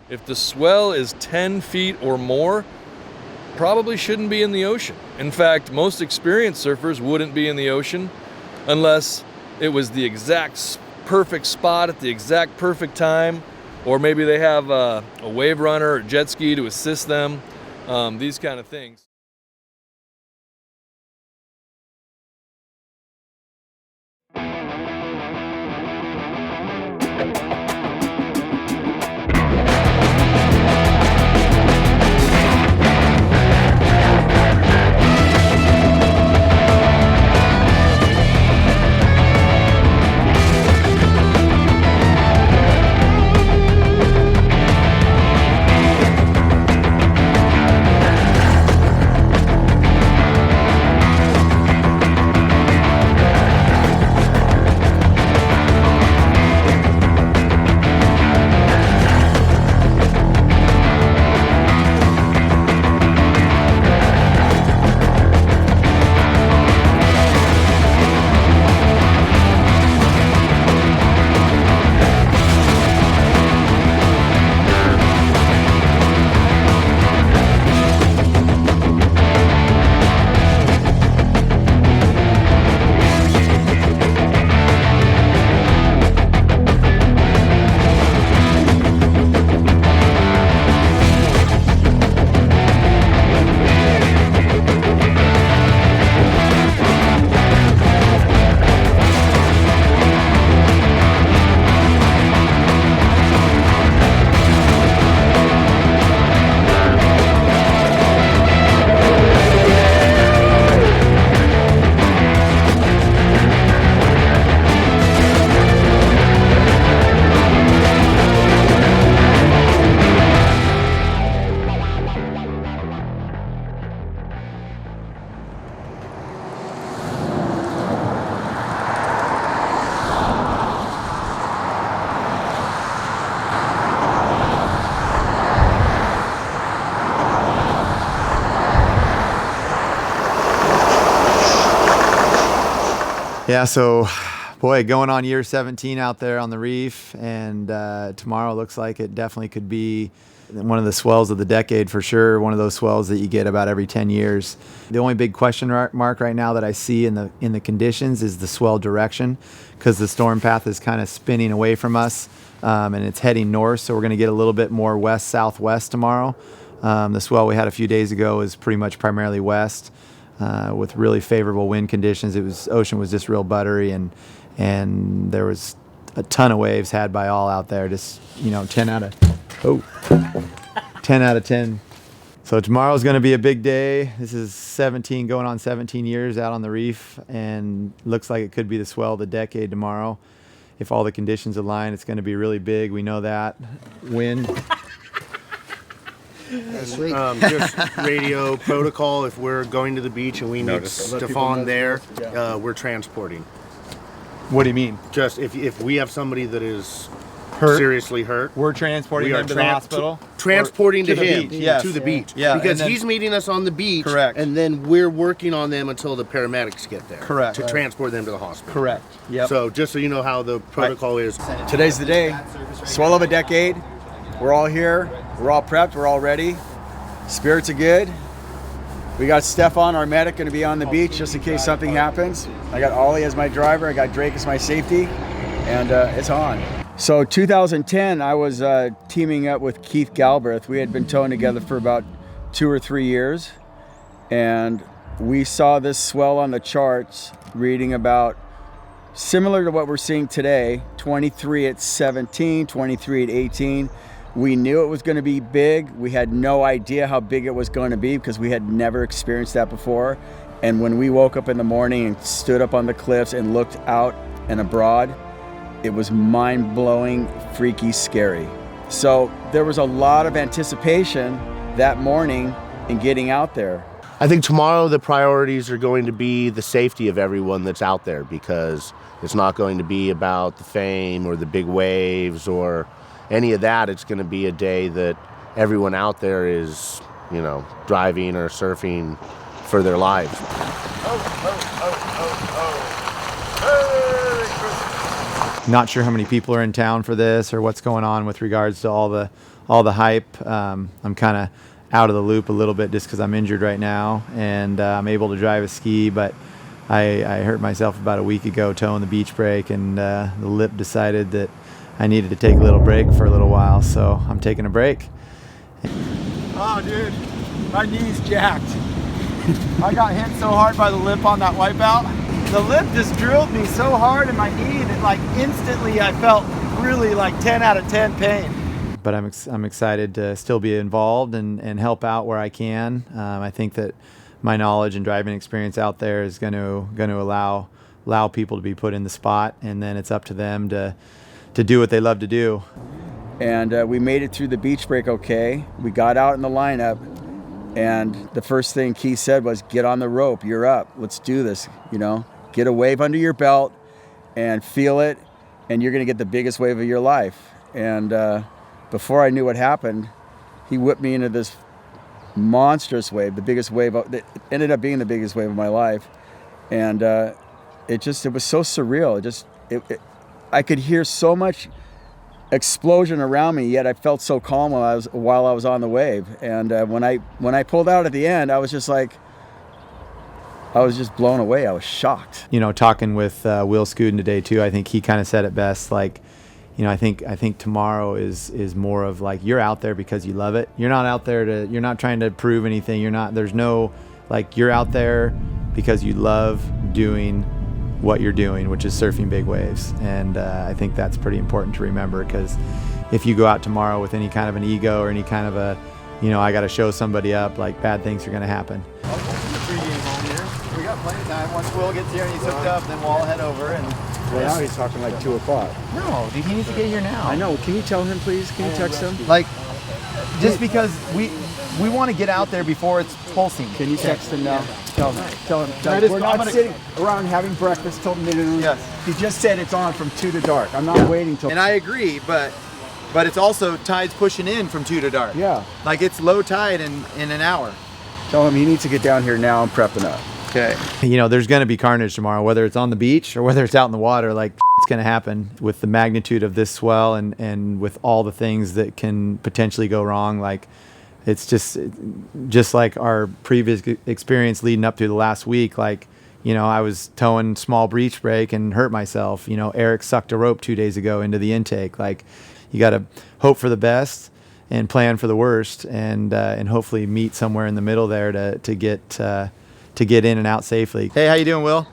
If the swell is 10 feet or more, probably shouldn't be in the ocean. In fact, most experienced surfers wouldn't be in the ocean unless it was the exact perfect spot at the exact perfect time, or maybe they have a wave runner or jet ski to assist them, these kind of things. Yeah, so boy, going on year 17 out there on the reef, and tomorrow looks like it definitely could be one of the swells of the decade for sure, one of those swells that you get about every 10 years. The only big question mark right now that I see in the conditions is the swell direction, because the storm path is kind of spinning away from us, and it's heading north, so we're going to get a little bit more west-southwest tomorrow. The swell we had a few days ago is pretty much primarily west, with really favorable wind conditions. Ocean was just real buttery, and there was a ton of waves had by all out there. Just 10 out of 10. So tomorrow's going to be a big day. This is 17 going on 17 years out on the reef, and looks like it could be the swell of the decade tomorrow. If all the conditions align, it's going to be really big. We know that. Wind. Just radio protocol. If we're going to the beach and we need Stefan there, we're transporting. What do you mean? Just if we have somebody that is Hurt? seriously hurt, We're transporting them to the hospital? transporting Or to him beach, yes. to the beach. Yeah, because and then- he's meeting us on the beach. Correct. And then we're working on them until the paramedics get there. Correct. To transport them to the hospital. Correct. Yep. So just so you know how the protocol is. Today's the day. Swell of a decade. We're all here. We're all prepped. We're all ready. Spirits are good. We got Stefan, our medic, going to be on the beach just in case something happens. I got Ollie as my driver. I got Drake as my safety. And it's on. So 2010, I was teaming up with Keith Galbraith. We had been towing together for about 2 or 3 years. And we saw this swell on the charts reading about similar to what we're seeing today, 23 at 17, 23 at 18. We knew it was going to be big. We had no idea how big it was going to be because we had never experienced that before. And when we woke up in the morning and stood up on the cliffs and looked out and abroad, it was mind-blowing, freaky, scary. So there was a lot of anticipation that morning in getting out there. I think tomorrow the priorities are going to be the safety of everyone that's out there, because it's not going to be about the fame or the big waves or any of that. It's going to be a day that everyone out there is, driving or surfing for their lives. Not sure how many people are in town for this or what's going on with regards to all all the hype. I'm kind of out of the loop a little bit just because I'm injured right now, and I'm able to drive a ski, but I hurt myself about a week ago towing the beach brake, and the lip decided that I needed to take a little break for a little while, so I'm taking a break. Oh, dude, my knee's jacked. I got hit so hard by the lip on that wipeout. The lip just drilled me so hard in my knee that like instantly I felt really like 10 out of 10 pain. But I'm excited to still be involved and help out where I can. I think that my knowledge and driving experience out there is going to allow people to be put in the spot, and then it's up to them to do what they love to do. And we made it through the beach break okay. We got out in the lineup, and the first thing Keith said was, "Get on the rope. You're up. Let's do this. You know, get a wave under your belt and feel it, and you're going to get the biggest wave of your life." And before I knew what happened, he whipped me into this monstrous wave, the biggest wave that ended up being the biggest wave of my life. And it was so surreal. I could hear so much explosion around me, yet I felt so calm while I was on the wave. And when I pulled out at the end, I was just blown away. I was shocked. You know, talking with Will Scuden today too, I think he kind of said it best. Like, you know, I think tomorrow is more of like, you're out there because you love it. You're not out there you're not trying to prove anything. You're out there because you love doing what you're doing, which is surfing big waves. And I think that's pretty important to remember, because if you go out tomorrow with any kind of an ego or any kind of a, you know, I got to show somebody up, like bad things are going to happen. We got plenty of time. Once Will gets here and he's hooked up, then we'll all head over. And Well, now he's talking like 2 o'clock. no, dude, he needs to get here now. I know. Can you tell him, please? Can you text him? Like, just because we want to get out there before it's pulsing. Can you text him now? Tell him. I just- We're I'm not gonna- sitting around having breakfast till noon. Yes. He just said it's on from 2 to dark. I'm not waiting till. And I agree, but it's also tide's pushing in from 2 to dark. Yeah. Like, it's low tide in an hour. Tell him he needs to get down here now and prepping up. Okay. You know, there's going to be carnage tomorrow, whether it's on the beach or whether it's out in the water. Like, it's going to happen with the magnitude of this swell and with all the things that can potentially go wrong. Like, it's just like our previous experience leading up to the last week. Like, you know, I was towing small breach break and hurt myself. You know, Eric sucked a rope 2 days ago into the intake. Like, you got to hope for the best and plan for the worst, and hopefully meet somewhere in the middle there to get in and out safely. Hey, how you doing, Will?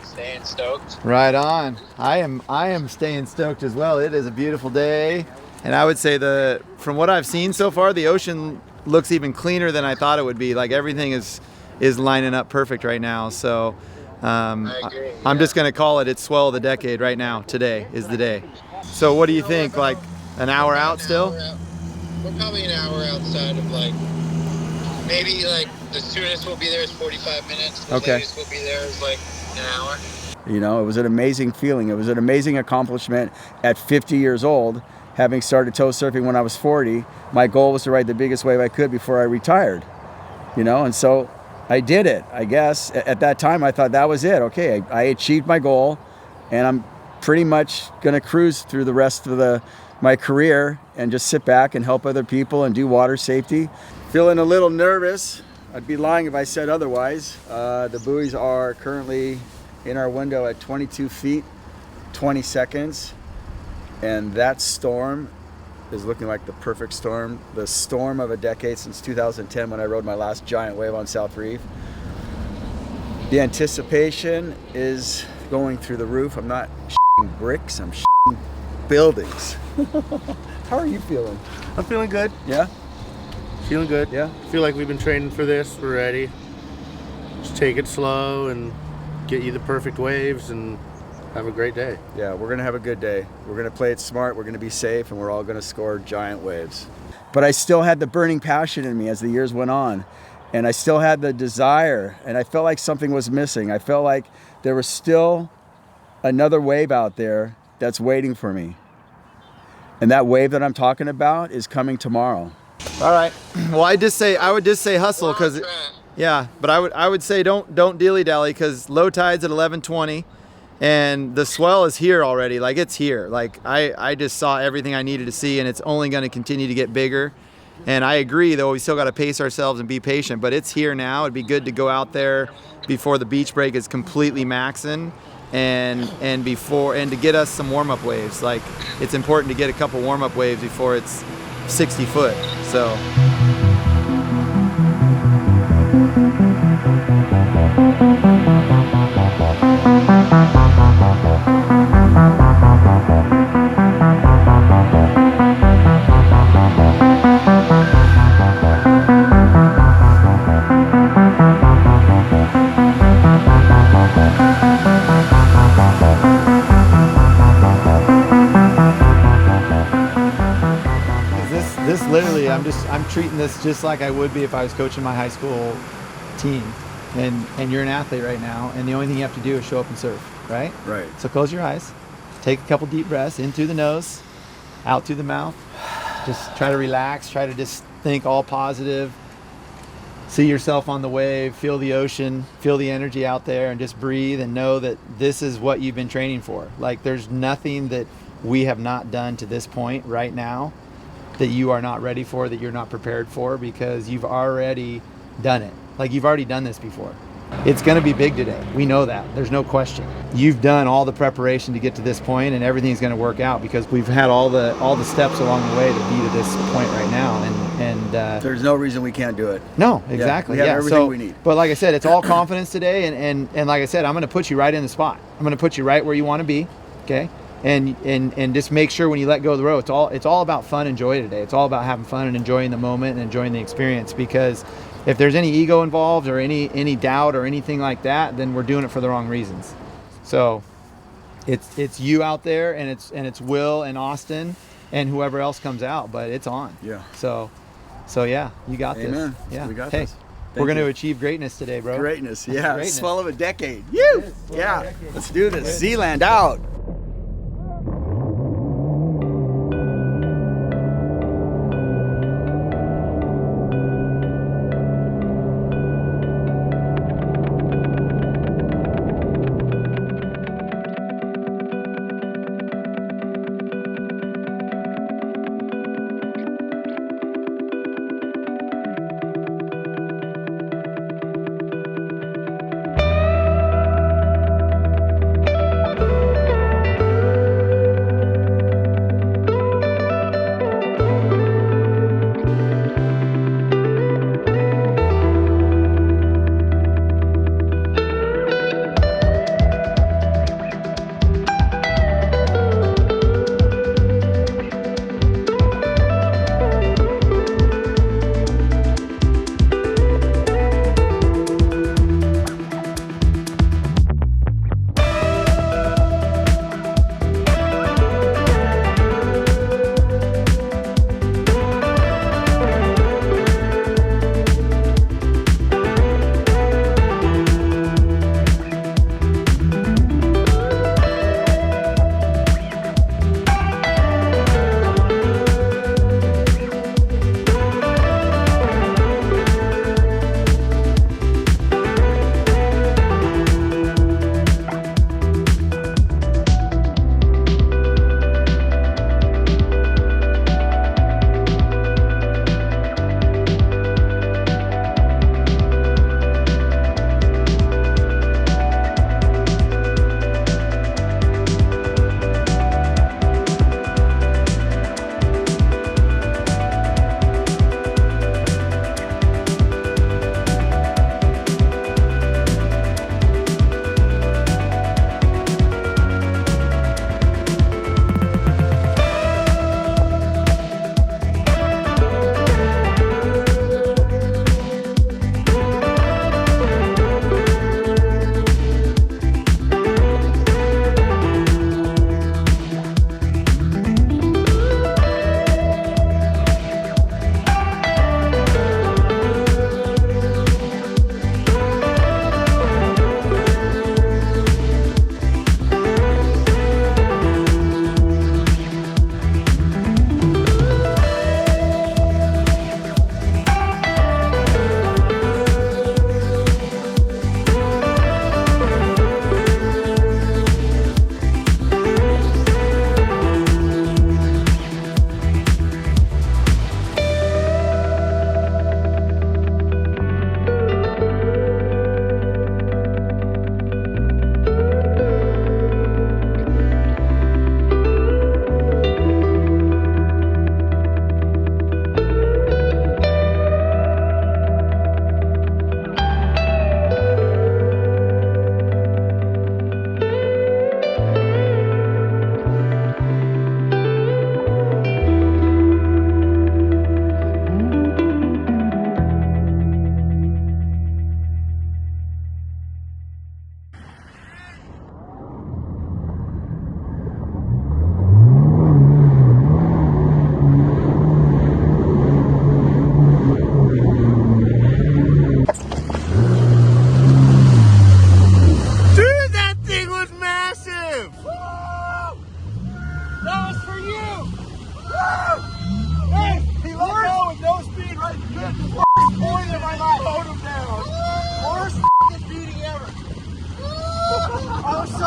Staying stoked. Right on. I am staying stoked as well. It is a beautiful day, and I would say from what I've seen so far, the ocean looks even cleaner than I thought it would be. Like, everything is lining up perfect right now. So I agree. I'm just gonna call it. It's swell of the decade right now. Today is the day. So what do you think? Like an hour out still? We're probably an hour outside of maybe the soonest we'll be there is 45 minutes. The Okay. latest we'll be there is an hour. You know, it was an amazing feeling. It was an amazing accomplishment at 50 years old, having started tow surfing when I was 40. My goal was to ride the biggest wave I could before I retired. You know, and so I did it, I guess. At that time, I thought that was it. Okay, I achieved my goal, and I'm pretty much going to cruise through the rest of my career and just sit back and help other people and do water safety. Feeling a little nervous. I'd be lying if I said otherwise. The buoys are currently in our window at 22 feet, 20 seconds. And that storm is looking like the perfect storm. The storm of a decade since 2010 when I rode my last giant wave on South Reef. The anticipation is going through the roof. I'm not bricks, I'm buildings. How are you feeling? I'm feeling good. Yeah? Feeling good. Yeah? Feel like we've been training for this. We're ready. Just take it slow and get you the perfect waves and have a great day. Yeah, we're going to have a good day. We're going to play it smart, we're going to be safe, and we're all going to score giant waves. But I still had the burning passion in me as the years went on. And I still had the desire, and I felt like something was missing. I felt like there was still another wave out there that's waiting for me. And that wave that I'm talking about is coming tomorrow. All right. Well, I would just say hustle, because but I would say don't dilly dally, because low tide's at 11:20, And the swell is here already. Like, it's here. Like, I just saw everything I needed to see, and it's only going to continue to get bigger. And I agree, though, we still got to pace ourselves and be patient, but it's here now. It'd be good to go out there before the beach break is completely maxing, and to get us some warm-up waves. Like, it's important to get a couple warm-up waves before it's 60 foot. So this literally, I'm treating this just like I would be if I was coaching my high school team. And you're an athlete right now, and the only thing you have to do is show up and surf, right? Right. So close your eyes, take a couple deep breaths in through the nose, out through the mouth. Just try to relax, try to just think all positive. See yourself on the wave, feel the ocean, feel the energy out there, and just breathe and know that this is what you've been training for. Like, there's nothing that we have not done to this point right now that you are not ready for, that you're not prepared for, because you've already done it. Like, you've already done this before. It's going to be big today. We know that. There's no question. You've done all the preparation to get to this point, and everything's going to work out because we've had all the steps along the way to be to this point right now. And There's no reason we can't do it. no, exactly. we have Yeah, everything so, we need. But like I said, it's all confidence today, and like I said, I'm going to put you right in the spot. I'm going to put you right where you want to be, okay? And just make sure when you let go of the rope, it's all about fun and joy today. It's all about having fun and enjoying the moment and enjoying the experience, because if there's any ego involved or any doubt or anything like that, then we're doing it for the wrong reasons. So it's you out there, and it's Will and Austin and whoever else comes out, but it's on. Yeah. So yeah, you got Amen. this. Yeah. We got hey, this. We're going to you. achieve greatness today, bro. Greatness, yeah. Greatness. Swell of a decade. You. Yeah. Let's do this. Zealand out.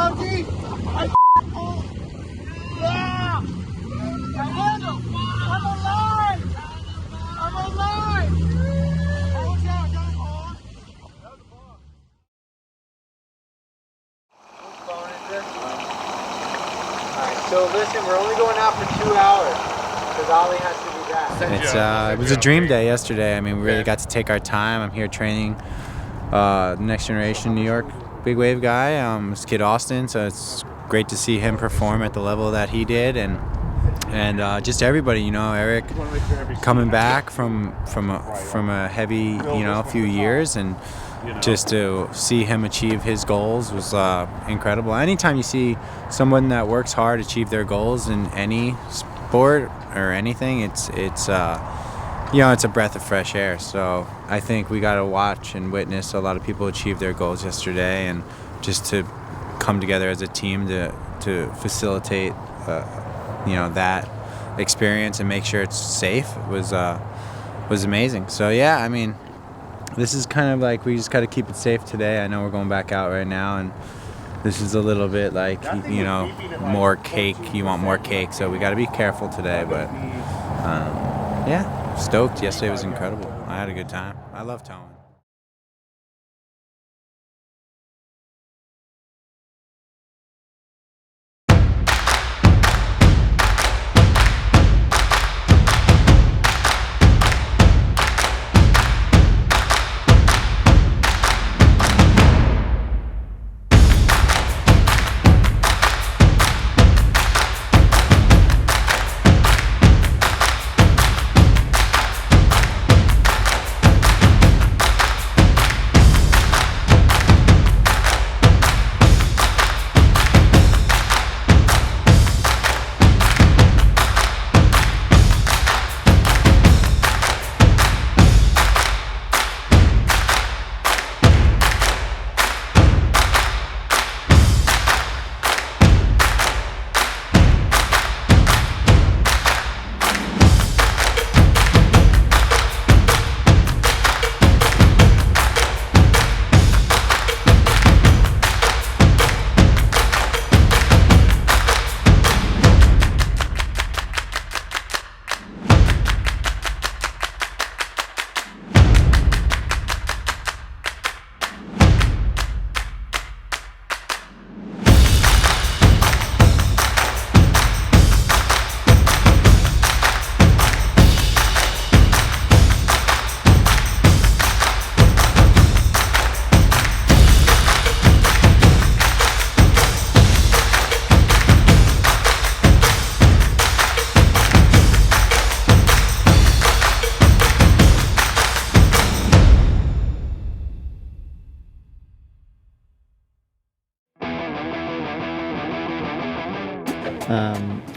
Ozzy! Yeah! I'm alive! I'm alive! Whose phone is this? Alright, so listen, we're only going out for 2 hours because Ollie has to be back. It was a dream day yesterday. I mean, we really got to take our time. I'm here training next generation New York big wave guy, this kid Austin. So it's great to see him perform at the level that he did, and just everybody, Eric coming back from a heavy, few years, and just to see him achieve his goals was incredible. Anytime you see someone that works hard achieve their goals in any sport or anything, it's a breath of fresh air. So I think we got to watch and witness a lot of people achieve their goals yesterday, and just to come together as a team to facilitate that experience and make sure it's safe was amazing. So yeah, I mean, this is kind of like we just got to keep it safe today. I know we're going back out right now, and this is a little bit like, more cake. You want more cake, so we got to be careful today. But yeah, stoked. Yesterday was incredible. I had a good time. I love towing.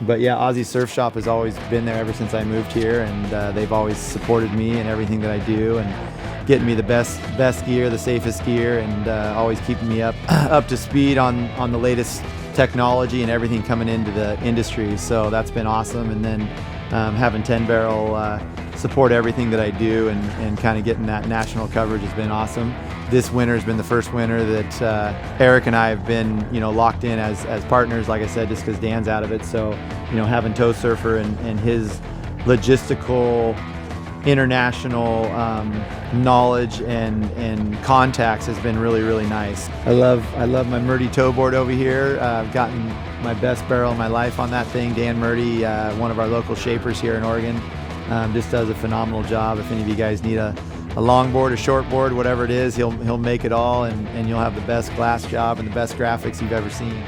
But yeah, Aussie Surf Shop has always been there ever since I moved here, and they've always supported me in everything that I do, and getting me the best gear, the safest gear, and always keeping me up to speed on the latest technology and everything coming into the industry. So that's been awesome. And then having 10 Barrel support everything that I do, and kind of getting that national coverage has been awesome. This winter has been the first winter that Eric and I have been, locked in as partners, like I said, just because Dan's out of it. So, having Toe Surfer and his logistical international knowledge and contacts has been really, really nice. I love my Murdy tow board over here. I've gotten my best barrel of my life on that thing. Dan Murdy, one of our local shapers here in Oregon, just does a phenomenal job. If any of you guys need a longboard, a shortboard, whatever it is, he'll make it all, and you'll have the best glass job and the best graphics you've ever seen.